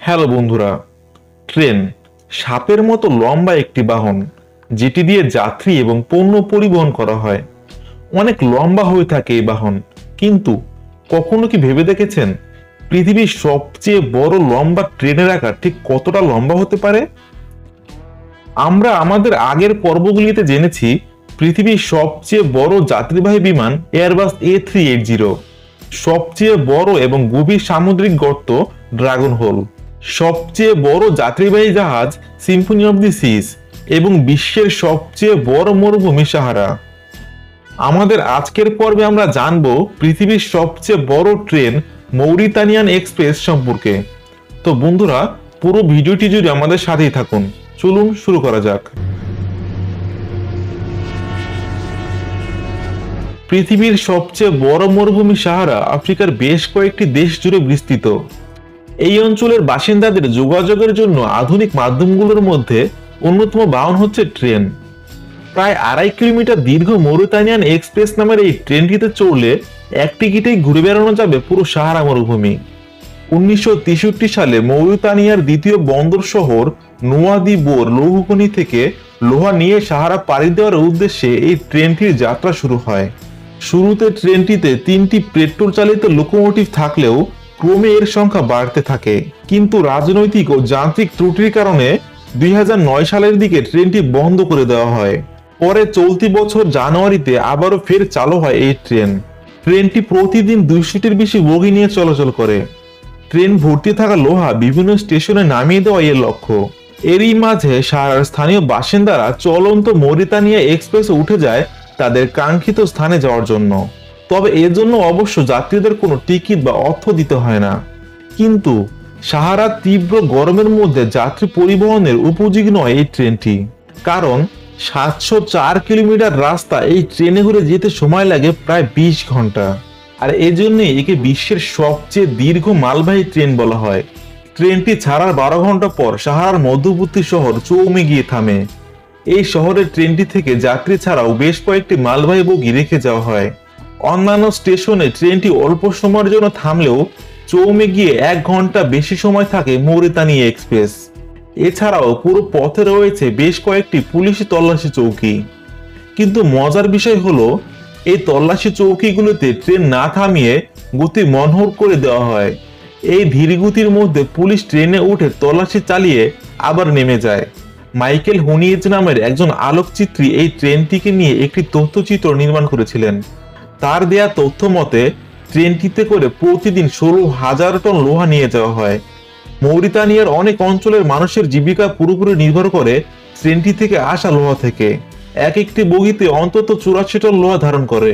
Hello বন্ধুরা, train সাপের মতো লম্বা একটি বাহন যেটি দিয়ে যাত্রী এবং পণ্য পরিবহন করা হয়। অনেক লম্বা হয়ে থাকে এই বাহন, কিন্তু কখনো কি ভেবে দেখেছেন পৃথিবীর সবচেয়ে বড় লম্বা ট্রেনের আকার ঠিক কতটা লম্বা হতে পারে? আমরা আমাদের আগের পর্বগুলিতে জেনেছি পৃথিবীর সবচেয়ে বড় যাত্রীবাহী বিমান এয়ারবাস A380, সবচেয়ে বড় এবং গভীর সামুদ্রিক গর্ত ড্রাগন হোল, সবচেয়ে বড় যাত্রীবাহী জাহাজ সিম্ফনি অফ দি সিজ এবং বিশ্বের সবচেয়ে বড় মরুভূমি সাহারা। আমাদের আজকের পর্বে আমরা জানব পৃথিবীর সবচেয়ে বড় ট্রেন মৌরিতানিয়ান এক্সপ্রেস সম্পর্কে। তো বন্ধুরা, পুরো ভিডিওটি জুড়ে আমাদের সাথেই থাকুন। চলুন শুরু করা যাক। পৃথিবীর সবচেয়ে বড় মরুভূমি সাহারা আফ্রিকার বেশ কয়েকটি দেশ জুড়ে বিস্তৃত। এই অঞ্চলের বাসিন্দাদের যোগাযোগের জন্য আধুনিক মাধ্যমগুলোর মধ্যে অন্যতম বাহন হচ্ছে ট্রেন। প্রায় 2.5 কিলোমিটার দীর্ঘ মৌরিতানিয়ান এক্সপ্রেস নামের এই ট্রেনটিতে চড়লে এক টিকিটেই ঘুরে বেড়ানো যাবে পুরো সাহারা মরুভূমি। 1963 সালে মৌরিতানিয়ার দ্বিতীয় বন্দর শহর নোয়াদিবোর লৌহখনি থেকে লোহা নিয়ে সাহারা পাড়ি দেওয়ার উদ্দেশ্যে এই ট্রেনটির যাত্রা শুরু হয়। শুরুতে ট্রেনটিতে 3টি পেট্রোল চালিত লোকোমোটিভ থাকলেও ক্রমে এর সংখ্যা বাড়তে থাকে, কিন্তু রাজনৈতিক ও যান্ত্রিক ত্রুটির কারণে 2009 সালের দিকে ট্রেনটি বন্ধ করে দেওয়া হয়। পরে চলতি বছর জানুয়ারিতে আবারও ফের চালু হয় এই ট্রেনটি প্রতিদিন 200টির বেশি বগি নিয়ে চলাচল করে। ট্রেন ভর্তি থাকা লোহা বিভিন্ন স্টেশনে নামিয়ে দেওয়া এর লক্ষ্য। এরই মাঝে সাহারার স্থানীয় বাসিন্দারা চলন্ত মৌরিতানিয়া এক্সপ্রেসে উঠে যায় তাদের কাঙ্ক্ষিত স্থানে যাওয়ার জন্য। তবে এর জন্য অবশ্য যাত্রীদের কোনো টিকিট বা অর্থ দিতে হয় না। কিন্তু সাহারার তীব্র গরমের মধ্যে যাত্রী পরিবহনের উপযোগী নয় এই ট্রেনটি, কারণ 704 কিলোমিটার রাস্তা এই ট্রেনে ঘুরে যেতে সময় লাগে প্রায় 20 ঘন্টা। আর এজন্যই একে বিশ্বের সবচেয়ে দীর্ঘ মালবাহী ট্রেন বলা হয়। ট্রেনটি ছাড়ার 12 ঘন্টা পর সাহারার মধ্যবর্তী শহর চৌমে গিয়ে থামে। এই শহরের ট্রেনটি থেকে যাত্রী ছাড়াও বেশ কয়েকটি মালবাহী বগি রেখে যাওয়া হয়। অন্যান্য স্টেশনে ট্রেনটি অল্প সময়ের জন্য থামলেও চৌমে গিয়ে 1 ঘন্টা বেশি সময় থাকে মৌরিতানিয়া এক্সপ্রেস। এছাড়াও পুরো পথে রয়েছে বেশ কয়েকটি পুলিশি তল্লাশি চৌকি। কিন্তু মজার বিষয় হলো, এই তল্লাশি চৌকিগুলোতে ট্রেন না থামিয়ে গতি মনহর করে দেওয়া হয়। এই ধীরগতির মধ্যে পুলিশ ট্রেনে উঠে তল্লাশি চালিয়ে আবার নেমে যায়। মাইকেল হুনিয়েজ নামের একজন আলোকচিত্রী এই ট্রেনটিকে নিয়ে একটি তথ্যচিত্র নির্মাণ করেছিলেন। তার দেয়া তথ্য মতে ট্রেনটিতে করে প্রতিদিন 16,000 টন লোহা নিয়ে যাওয়া হয়। মৌরিতানিয়ার অনেক অঞ্চলের মানুষের জীবিকা পুরোপুরি নির্ভর করে ট্রেনটি থেকে আসা লোহা থেকে। এক একটি বগিতে অন্তত 84 টন লোহা ধারণ করে।